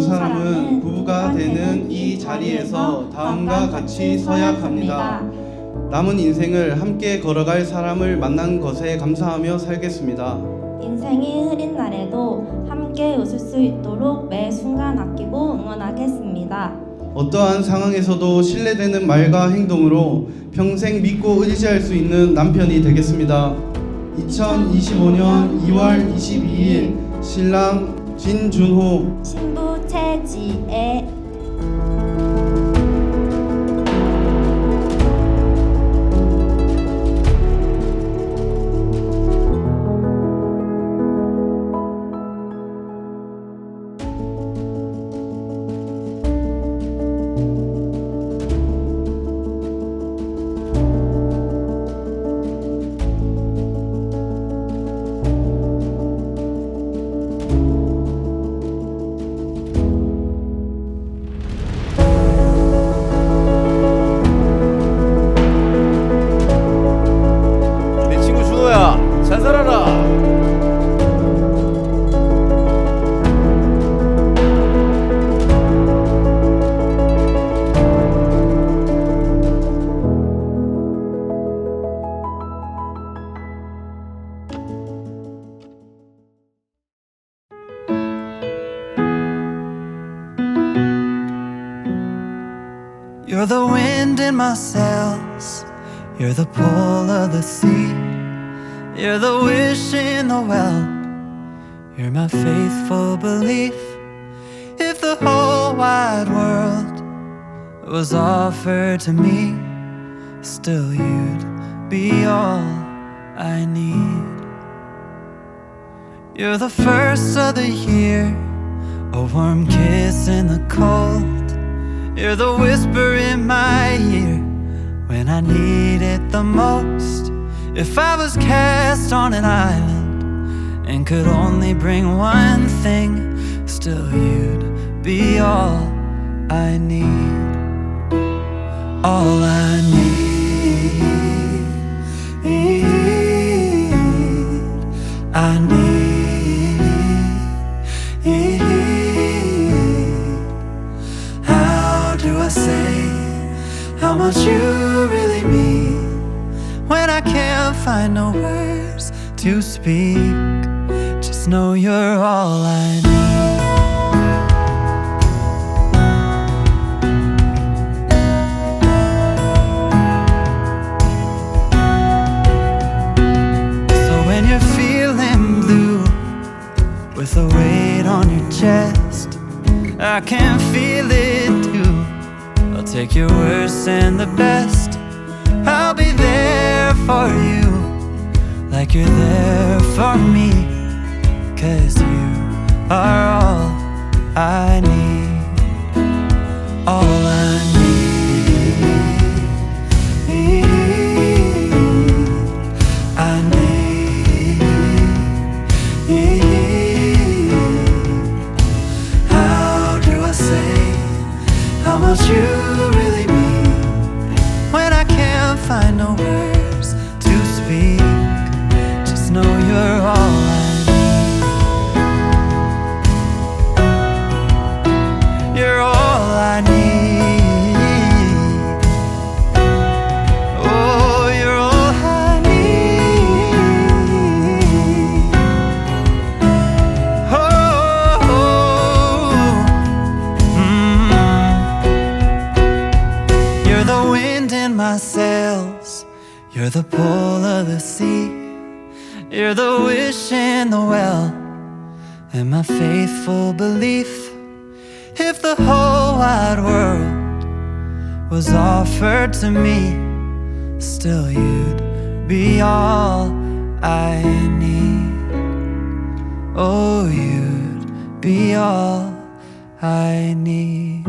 사람은 부부가 되는 이 자리에서 다음과 같이 서약합니다. 남은 인생을 함께 걸어갈 사람을 만난 것에 감사하며 살겠습니다. 인생이 흐린 날에도 함께 웃을 수 있도록 매 순간 아끼고 응원하겠습니다. 어떠한 상황에서도 신뢰되는 말과 행동으로 평생 믿고 의지할 수 있는 남편이 되겠습니다. 2025년 2월 22일 신랑 진준호, 신부 최지애. 잘 살아라. You're the wind in my sails, you're the pull of the sea, you're the wish in the well, you're my faithful belief. If the whole wide world was offered to me, still you'd be all I need. You're the first of the year, a warm kiss in the cold. You're the whisper in my ear when I need it the most. If I was cast on an island and could only bring one thing, still you'd be all I need. All I need, I need. How do I say how much you really mean when I can't find no words to speak? Just know you're all I need. So when you're feeling blue with a weight on your chest, I can feel it too. I'll take your worst and the best. I'll be there for you like you're there for me, 'cause you are all I need. All I need, I need. How do I say how much you really mean when I can't find no words to speak? Just know you're all I need. You're all I need. Oh, you're all I need. You're the wind in my sails, you're the pull of the sea, you're the wish in the well, and my faithful belief. If the whole wide world was offered to me, still you'd be all I need. Oh, you'd be all I need.